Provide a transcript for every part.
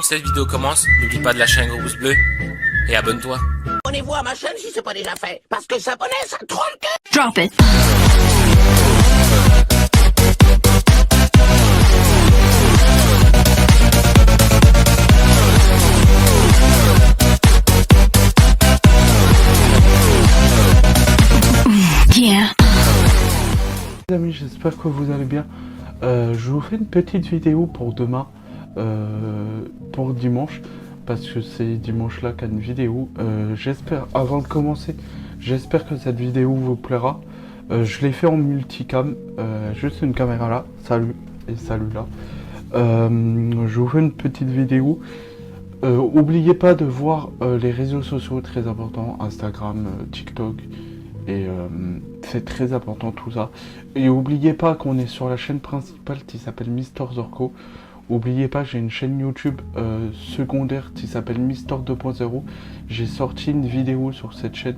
que cette vidéo commence, n'oublie pas de lâcher un gros pouce bleu et abonne-toi. Abonnez-vous à ma chaîne si c'est pas déjà fait, parce que s'abonner, ça trompe le cœur. Drop it. Yeah. Les amis, j'espère que vous allez bien. Je vous fais une petite vidéo pour demain, pour dimanche, parce que c'est dimanche là qu'il y a une vidéo. J'espère, avant de commencer, j'espère que cette vidéo vous plaira. Je l'ai fait en multicam, juste une caméra là, salut et salut là. Je vous fais une petite vidéo. Oubliez pas de voir les réseaux sociaux, très importants, Instagram, TikTok. Et c'est très important tout ça. Et oubliez pas qu'on est sur la chaîne principale qui s'appelle Mister Zorko. Oubliez pas, j'ai une chaîne YouTube secondaire qui s'appelle Mister 2.0. J'ai sorti une vidéo sur cette chaîne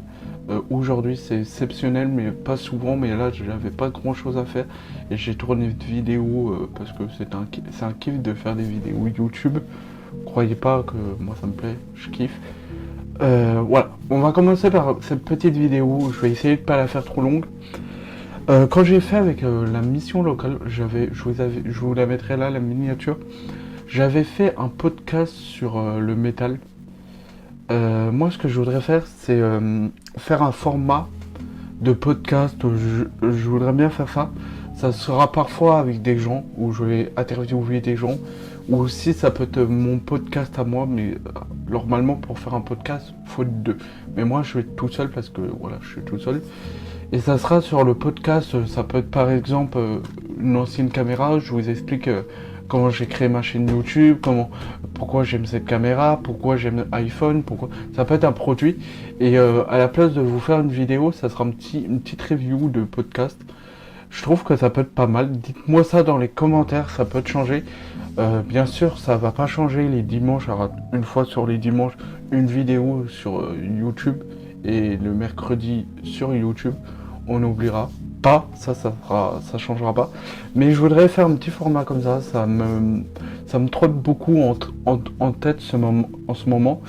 aujourd'hui. C'est exceptionnel, mais pas souvent. Mais là, j'avais pas grand chose à faire. Et j'ai tourné une vidéo parce que c'est un kiff de faire des vidéos YouTube. Croyez pas que moi ça me plaît, je kiffe. Voilà, on va commencer par cette petite vidéo. Je vais essayer de pas la faire trop longue. Quand j'ai fait avec la mission locale, je vous la mettrai là, la miniature. J'avais fait un podcast sur le métal. Moi, ce que je voudrais faire, c'est faire un format de podcast. Je voudrais bien faire ça. Ça sera parfois avec des gens, où je vais interviewer des gens. Ou aussi ça peut être mon podcast à moi, mais normalement pour faire un podcast, il faut être deux. Mais moi je vais être tout seul parce que voilà, je suis tout seul. Et ça sera sur le podcast, ça peut être par exemple une ancienne caméra, je vous explique comment j'ai créé ma chaîne YouTube, pourquoi j'aime cette caméra, pourquoi j'aime iPhone, ça peut être un produit. Et à la place de vous faire une vidéo, ça sera une petite review de podcast. Je trouve que ça peut être pas mal. Dites-moi ça dans les commentaires, ça peut te changer. Bien sûr, ça va pas changer les dimanches. Il y aura une fois sur les dimanches une vidéo sur YouTube et le mercredi sur YouTube. On n'oubliera pas, ça changera pas. Mais je voudrais faire un petit format comme ça. Ça me trotte beaucoup en tête en ce moment.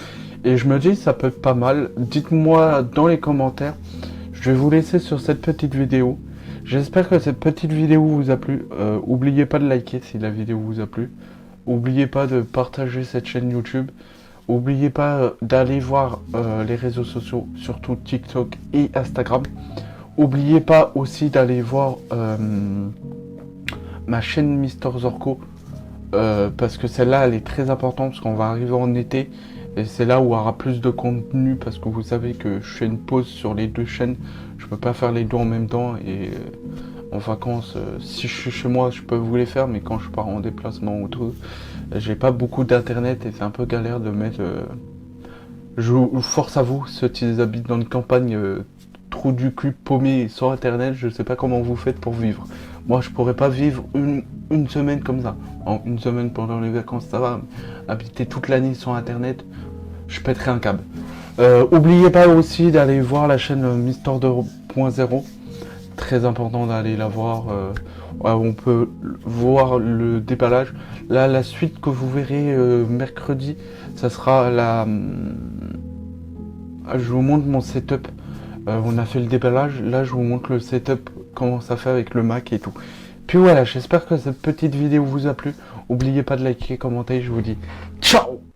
Et je me dis ça peut être pas mal. Dites-moi dans les commentaires. Je vais vous laisser sur cette petite vidéo. J'espère que cette petite vidéo vous a plu. Oubliez pas de liker si la vidéo vous a plu. Oubliez pas de partager cette chaîne YouTube. Oubliez pas d'aller voir les réseaux sociaux, surtout TikTok et Instagram. Oubliez pas aussi d'aller voir ma chaîne Mister Zorko. Parce que celle-là, elle est très importante parce qu'on va arriver en été. Et c'est là où il y aura plus de contenu parce que vous savez que je fais une pause sur les deux chaînes. Je peux pas faire les deux en même temps et en vacances, si je suis chez moi, je peux vous les faire, mais quand je pars en déplacement ou tout, j'ai pas beaucoup d'internet et c'est un peu galère de mettre. Je vous force à vous, ceux qui habitent dans une campagne, trou du cul, paumé, sans internet, je sais pas comment vous faites pour vivre. Moi, je pourrais pas vivre une semaine comme ça. En une semaine pendant les vacances, ça va. Habiter toute l'année sans internet, je pèterai un câble. Oubliez pas aussi d'aller voir la chaîne Mister 2.0. Très important d'aller la voir. On peut voir le déballage. Là, la suite que vous verrez mercredi, ça sera je vous montre mon setup. On a fait le déballage. Là, je vous montre le setup, comment ça fait avec le Mac et tout. Puis voilà, j'espère que cette petite vidéo vous a plu. N'oubliez pas de liker, commenter. Je vous dis ciao!